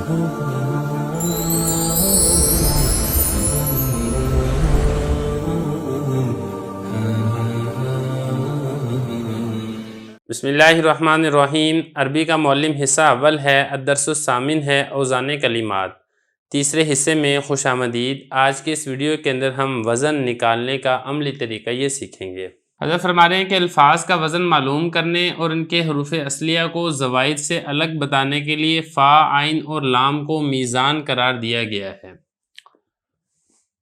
بسم اللہ الرحمن الرحیم۔ عربی کا معلم حصہ اول ہے، الدرس الثامن ہے، اوزان کلمات۔ تیسرے حصے میں خوش آمدید۔ آج کے اس ویڈیو کے اندر ہم وزن نکالنے کا عملی طریقہ یہ سیکھیں گے۔ حضرت فرما رہے ہیں کہ الفاظ کا وزن معلوم کرنے اور ان کے حروف اصلیہ کو زوائد سے الگ بتانے کے لیے فا، عین اور لام کو میزان قرار دیا گیا ہے۔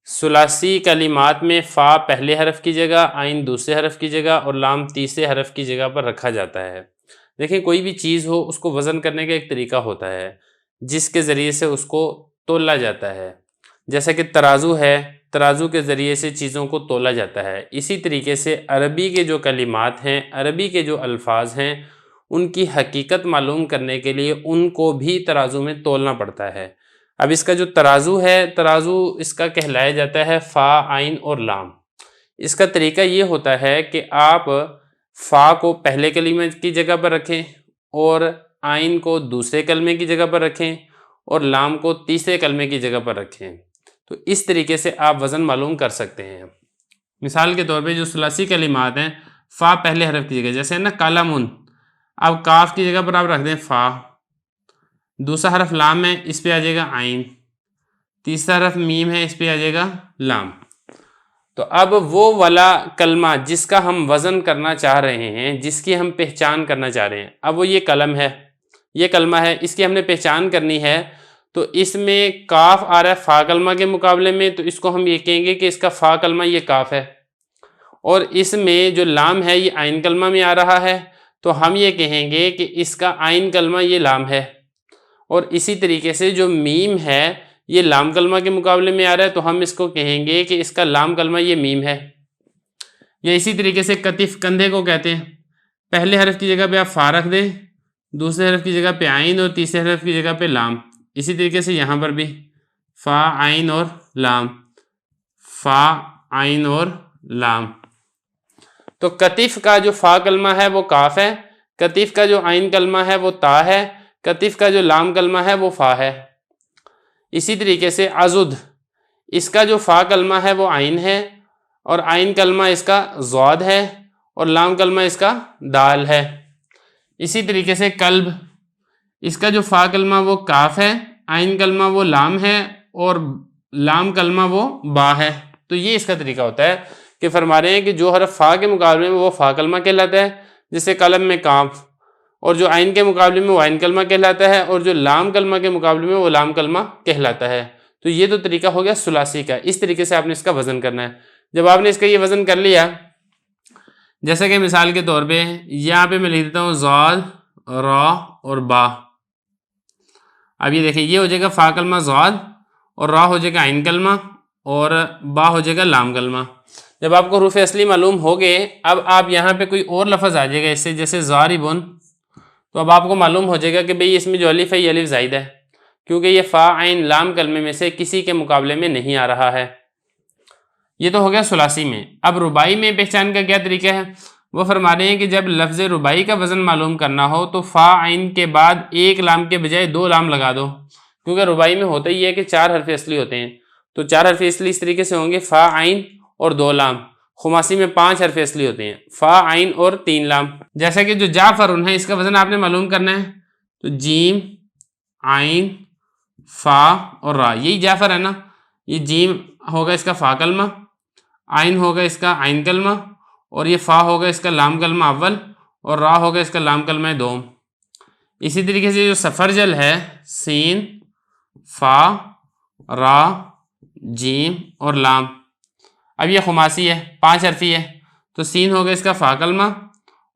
ثلاثی کلمات میں فا پہلے حرف کی جگہ، عین دوسرے حرف کی جگہ اور لام تیسرے حرف کی جگہ پر رکھا جاتا ہے۔ دیکھیں، کوئی بھی چیز ہو اس کو وزن کرنے کا ایک طریقہ ہوتا ہے جس کے ذریعے سے اس کو تولا جاتا ہے۔ جیسا کہ ترازو ہے، ترازو کے ذریعے سے چیزوں کو تولا جاتا ہے۔ اسی طریقے سے عربی کے جو کلمات ہیں، عربی کے جو الفاظ ہیں، ان کی حقیقت معلوم کرنے کے لیے ان کو بھی ترازو میں تولنا پڑتا ہے۔ اب اس کا جو ترازو ہے، ترازو اس کا کہلایا جاتا ہے فا، عین اور لام۔ اس کا طریقہ یہ ہوتا ہے کہ آپ فا کو پہلے کلمے کی جگہ پر رکھیں اور عین کو دوسرے کلمے کی جگہ پر رکھیں اور لام کو تیسرے کلمے کی جگہ پر رکھیں۔ تو اس طریقے سے آپ وزن معلوم کر سکتے ہیں۔ مثال کے طور پہ جو ثلاثی کلمات ہیں، فا پہلے حرف کی جگہ، جیسے نا قلم، اب کاف کی جگہ پر آپ رکھ دیں فا، دوسرا حرف لام ہے، اس پہ آ جائے گا عین، تیسرا حرف میم ہے، اس پہ آ جائے گا لام۔ تو اب وہ والا کلمہ جس کا ہم وزن کرنا چاہ رہے ہیں، جس کی ہم پہچان کرنا چاہ رہے ہیں، اب وہ یہ قلم ہے، یہ کلمہ ہے، اس کی ہم نے پہچان کرنی ہے۔ تو اس میں کاف آ رہا ہے فا کلمہ کے مقابلے میں، تو اس کو ہم یہ کہیں گے کہ اس کا فا کلمہ یہ کاف ہے، اور اس میں جو لام ہے یہ عین کلمہ میں آ رہا ہے، تو ہم یہ کہیں گے کہ اس کا عین کلمہ یہ لام ہے۔ اور اسی طریقے سے جو میم ہے یہ لام کلمہ کے مقابلے میں آ رہا ہے، تو ہم اس کو کہیں گے کہ اس کا لام کلمہ یہ میم ہے۔ یا اسی طریقے سے کتف، کندھے کو کہتے ہیں، پہلے حرف کی جگہ پہ آپ فا رکھ دیں، دوسرے حرف کی جگہ پہ عین اور تیسرے حرف کی جگہ پہ لام۔ اسی طریقے سے یہاں پر بھی فا، عین اور لام، فا، عین اور لام۔ تو کتف کا جو فا کلمہ ہے وہ کاف ہے، کتف کا جو عین کلمہ ہے وہ تا ہے، کتف کا جو لام کلمہ ہے وہ فا ہے۔ اسی طریقے سے عضد، اس کا جو فا کلمہ ہے وہ عین ہے، اور عین کلمہ اس کا ضاد ہے، اور لام کلمہ اس کا دال ہے۔ اسی طریقے سے کلب، اس کا جو فا کلمہ وہ کاف ہے، عین کلمہ وہ لام ہے، اور لام کلمہ وہ با ہے۔ تو یہ اس کا طریقہ ہوتا ہے کہ فرما رہے ہیں کہ جو حرف فا کے مقابلے میں وہ فا کلمہ کہلاتا ہے، جیسے قلم میں کاف، اور جو عین کے مقابلے میں وہ عین کلمہ کہلاتا ہے، اور جو لام کلمہ کے مقابلے میں وہ لام کلمہ کہلاتا ہے۔ تو یہ تو طریقہ ہو گیا ثلاثی کا۔ اس طریقے سے آپ نے اس کا وزن کرنا ہے۔ جب آپ نے اس کا یہ وزن کر لیا، جیسا کہ مثال کے طور پہ یہاں پہ میں لکھ دیتا ہوں ضاد، را اور با۔ اب یہ دیکھیں، یہ ہو جائے گا فا کلمہ ضاد، اور را ہو جائے گا عین کلمہ، اور با ہو جائے گا لام کلمہ۔ جب آپ کو حروف اصلی معلوم ہو گئے، اب آپ یہاں پہ کوئی اور لفظ آ جائے گا اس سے، جیسے ضاربن، تو اب آپ کو معلوم ہو جائے گا کہ بھئی اس میں جو الف ہے یہ الف زائد ہے، کیونکہ یہ فا، عین، لام کلمے میں سے کسی کے مقابلے میں نہیں آ رہا ہے۔ یہ تو ہو گیا ثلاثی میں۔ اب رباعی میں پہچان کا کیا طریقہ ہے؟ وہ فرما رہے ہیں کہ جب لفظ رباعی کا وزن معلوم کرنا ہو تو فا، عین کے بعد ایک لام کے بجائے دو لام لگا دو، کیونکہ رباعی میں ہوتا ہی ہے کہ چار حرف اصلی ہوتے ہیں، تو چار حرف اصلی اس طریقے سے ہوں گے فا، عین اور دو لام۔ خماسی میں 5 حرف اصلی ہوتے ہیں، فا، عین اور 3 لام۔ جیسا کہ جو جعفر ہے، اس کا وزن آپ نے معلوم کرنا ہے، تو جیم، عین، فا اور را، یہی جعفر ہے نا۔ یہ جیم ہوگا اس کا فا کلمہ، عین ہوگا اس کا عین کلمہ، اور یہ فا ہوگا اس کا لام کلمہ اول، اور را ہوگا اس کا لام کلمہ دوم۔ اسی طریقے سے جو سفرجل ہے، سین، فا، را، جیم اور لام۔ اب یہ خماسی ہے، 5 حرفی ہے، تو سین ہوگا اس کا فا کلمہ،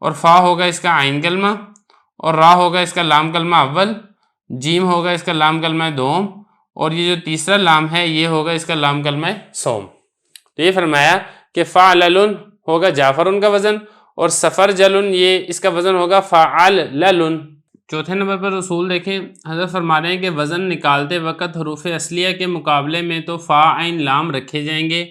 اور فا ہوگا اس کا عین کلمہ، اور را ہوگا اس کا لام کلمہ اول، جیم ہوگا اس کا لام کلمہ دوم، اور یہ جو تیسرا لام ہے یہ ہوگا اس کا لام کلمہ سوم۔ تو یہ فرمایا کہ فعلل ہوگا جعفرن کا وزن، اور سفرجلن یہ اس کا وزن ہوگا فعللن۔ چوتھے نمبر پر اصول دیکھیں، حضرت فرما رہے ہیں کہ وزن نکالتے وقت حروف اصلیہ کے مقابلے میں تو فا، عین، لام رکھے جائیں گے،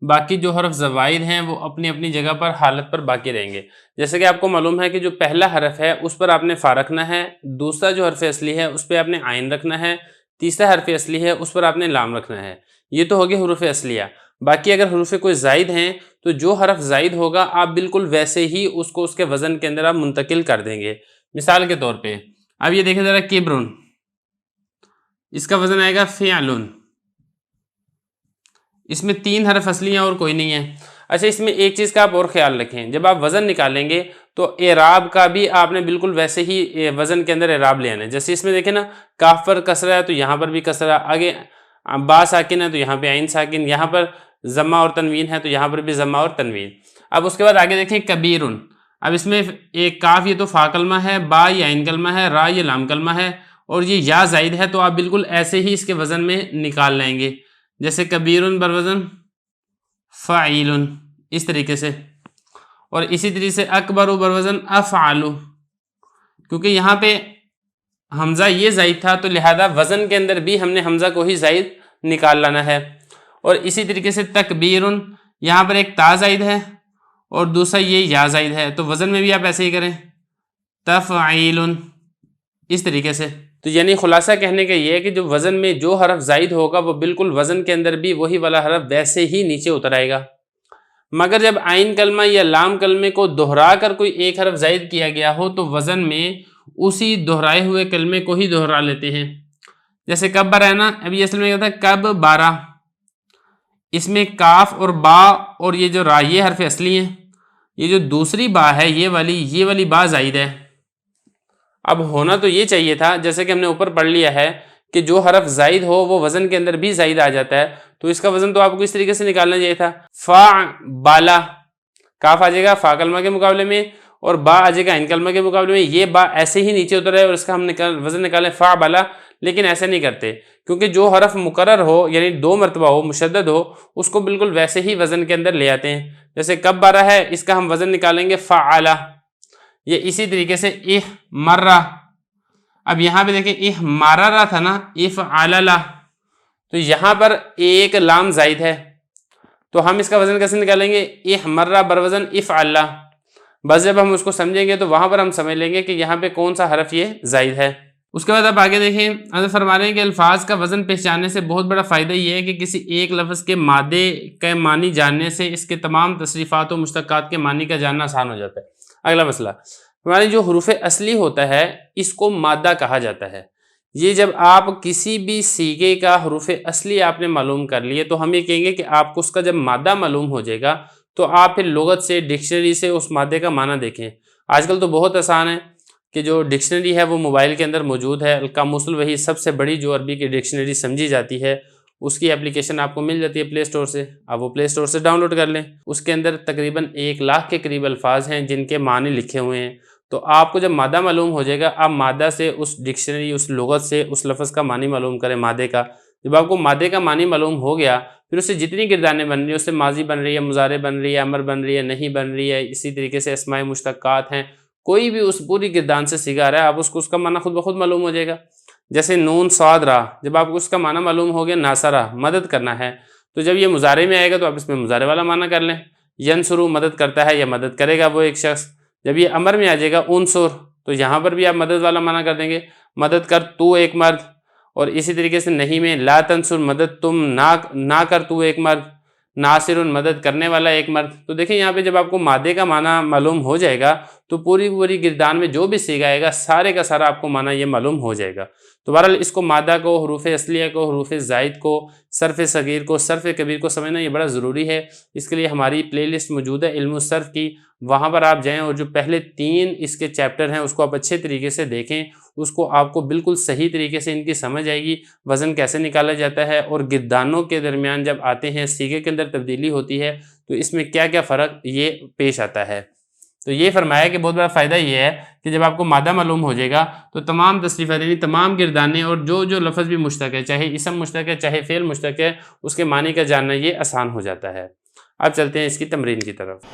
باقی جو حرف زوائد ہیں وہ اپنی اپنی جگہ پر حالت پر باقی رہیں گے۔ جیسے کہ آپ کو معلوم ہے کہ جو پہلا حرف ہے اس پر آپ نے فا رکھنا ہے، دوسرا جو حرف اصلی ہے اس پہ آپ نے عین رکھنا ہے، تیسرا حرف اصلی ہے اس پر آپ نے لام رکھنا ہے۔ یہ تو ہو گیا حروف اصلیہ۔ باقی اگر حروف کوئی زائد ہیں تو جو حرف زائد ہوگا آپ بالکل ویسے ہی اس کو اس کے وزن کے اندر آپ منتقل کر دیں گے۔ مثال کے طور پہ اب یہ دیکھیں ذرا، کبرن، اس کا وزن آئے گا فعلن، اس میں 3 حرف اصلی ہیں اور کوئی نہیں ہے۔ اچھا، اس میں ایک چیز کا آپ اور خیال رکھیں، جب آپ وزن نکالیں گے تو اعراب کا بھی آپ نے بالکل ویسے ہی وزن کے اندر اعراب لے آنا ہے۔ جیسے اس میں دیکھیں نا، کاف پر کسرہ ہے تو یہاں پر بھی کسرہ، آگے با ساکن ہے تو یہاں پہ عین ساکن، یہاں پر ضمہ اور تنوین ہے تو یہاں پر بھی ضمہ اور تنوین۔ اب اس کے بعد آگے دیکھیں کبیرن، اب اس میں ایک کاف یہ تو فا کلمہ ہے، با یہ عین کلمہ ہے، را یہ لام کلمہ ہے، اور یہ یا زائد ہے، تو آپ بالکل ایسے ہی اس کے وزن میں نکال لیں گے، جیسے کبیرن بروزن فعیلن، اس طریقے سے۔ اور اسی طریقے سے اکبر بروزن افعل، کیونکہ یہاں پہ حمزہ یہ زائد تھا تو لہذا وزن کے اندر بھی ہم نے حمزہ کو ہی زائد نکال لانا ہے۔ اور اسی طریقے سے تکبیرن، یہاں پر ایک تا زائد ہے اور دوسرا یہ یا زائد ہے، تو وزن میں بھی آپ ایسے ہی کریں، تفعیلن، اس طریقے سے۔ تو یعنی خلاصہ کہنے کا یہ ہے کہ جو وزن میں جو حرف زائد ہوگا وہ بالکل وزن کے اندر بھی وہی والا حرف ویسے ہی نیچے اتر آئے گا، مگر جب عین کلمہ یا لام کلمے کو دہرا کر کوئی ایک حرف زائد کیا گیا ہو تو وزن میں اسی دہرائے ہوئے کلمے کو ہی دہرا لیتے ہیں۔ جیسے کبر ہے نا، اب یہ اصل میں کہتا ہے کب بارہ، اس میں کاف اور با اور یہ جو را یہ حرف اصلی ہیں، یہ جو دوسری با ہے یہ والی با زائد ہے۔ اب ہونا تو یہ چاہیے تھا، جیسے کہ ہم نے اوپر پڑھ لیا ہے کہ جو حرف زائد ہو وہ وزن کے اندر بھی زائد آ جاتا ہے، تو اس کا وزن تو آپ کو اس طریقے سے نکالنا چاہیے تھا، فا بالا، کاف آ جائے گا فا کلمہ کے مقابلے میں اور با آ جائے گا عین کلمہ کے مقابلے میں، یہ با ایسے ہی نیچے اتر ہے اور اس کا ہم وزن نکالیں فا بالا، لیکن ایسے نہیں کرتے، کیونکہ جو حرف مکرر ہو یعنی 2 مرتبہ ہو، مشدد ہو، اس کو بالکل ویسے ہی وزن کے اندر لے آتے ہیں۔ جیسے کب بارہ ہے، اس کا ہم وزن نکالیں گے فعلا، یہ اسی طریقے سے مرہ، اب یہاں پہ دیکھیں احمرارا تھا نا، افعللا، تو یہاں پر ایک لام زائد ہے تو ہم اس کا وزن کیسے نکالیں گے، احمرہ بروزن افعلا، بس جب ہم اس کو سمجھیں گے تو وہاں پر ہم سمجھ لیں گے کہ یہاں پہ کون سا حرف یہ زائد ہے۔ اس کے بعد آپ آگے دیکھیں، حضرت فرما رہے ہیں کہ الفاظ کا وزن پہچاننے سے بہت بڑا فائدہ یہ ہے کہ کسی ایک لفظ کے مادے کے معنی جاننے سے اس کے تمام تصریفات و مشتقات کے معنی کا جاننا آسان ہو جاتا ہے۔ اگلا مسئلہ، ہمارے جو حروف اصلی ہوتا ہے اس کو مادہ کہا جاتا ہے۔ یہ جب آپ کسی بھی سیغے کا حروف اصلی آپ نے معلوم کر لیے تو ہم یہ کہیں گے کہ آپ کو اس کا جب مادہ معلوم ہو جائے گا تو آپ پھر لغت سے، ڈکشنری سے اس مادے کا معنی دیکھیں۔ آج کل تو بہت آسان ہے کہ جو ڈکشنری ہے وہ موبائل کے اندر موجود ہے، القاموس الوحید سب سے بڑی جو عربی کی ڈکشنری سمجھی جاتی ہے، اس کی اپلیکیشن آپ کو مل جاتی ہے پلے اسٹور سے، آپ وہ پلے اسٹور سے ڈاؤن لوڈ کر لیں۔ اس کے اندر تقریباً 1 لاکھ کے قریب الفاظ ہیں جن کے معنی لکھے ہوئے ہیں، تو آپ کو جب مادہ معلوم ہو جائے گا آپ مادہ سے، اس ڈکشنری، اس لغت سے اس لفظ کا معنی معلوم کریں مادے کا۔ جب آپ کو مادے کا معنی معلوم ہو گیا پھر اس سے جتنی گردانیں بن رہی ہیں، اس سے ماضی بن رہی ہے، مضارع بن رہی ہے، امر بن رہی ہے، نہیں بن رہی ہے، اسی طریقے سے اسماء مشتقات ہیں، کوئی بھی اس پوری گردان سے صیغہ آ رہا ہے آپ اس کا معنی خود بخود معلوم ہو جائے گا۔ جیسے نون صاد را، جب آپ کو اس کا معنی معلوم ہو گیا ناصرہ، مدد کرنا ہے، تو جب یہ مضارع میں آئے گا تو آپ اس میں مضارع والا معنی کر لیں، ینصرو مدد کرتا ہے یا مدد کرے گا وہ ایک شخص۔ جب یہ امر میں آ جائے گا انصر، تو یہاں پر بھی آپ مدد والا معنی کر دیں گے، مدد کر تو ایک مرد۔ اور اسی طریقے سے نہیں میں لا تنصر، مدد تم نہ کر تو ایک مرد، ناصر مدد کرنے والا ایک مرد۔ تو دیکھیں یہاں پہ جب آپ کو مادے کا معنی معلوم ہو جائے گا تو پوری گردان میں جو بھی صیغہ آئے گا سارے کا سارا آپ کو معنی یہ معلوم ہو جائے گا۔ تو بہرحال اس کو مادہ کو، حروف اصلیہ کو، حروف زائد کو، صرف صغیر کو، صرف کبیر کو سمجھنا یہ بڑا ضروری ہے۔ اس کے لیے ہماری پلے لسٹ موجود ہے علم الصرف کی، وہاں پر آپ جائیں اور جو پہلے 3 اس کے چیپٹر ہیں اس کو آپ اچھے طریقے سے دیکھیں، اس کو آپ کو بالکل صحیح طریقے سے ان کی سمجھ آئے گی، وزن کیسے نکالا جاتا ہے اور گردانوں کے درمیان جب آتے ہیں صیغے کے اندر تبدیلی ہوتی ہے تو اس میں کیا کیا فرق یہ پیش آتا ہے۔ تو یہ فرمایا کہ بہت بڑا فائدہ یہ ہے کہ جب آپ کو مادہ معلوم ہو جائے گا تو تمام تصریفات یعنی تمام گردانے اور جو لفظ بھی مشتق ہے، چاہے اسم مشتق ہے چاہے فعل مشتق ہے، اس کے معنی کا جاننا یہ آسان ہو جاتا ہے۔ اب چلتے ہیں اس کی تمرین کی طرف۔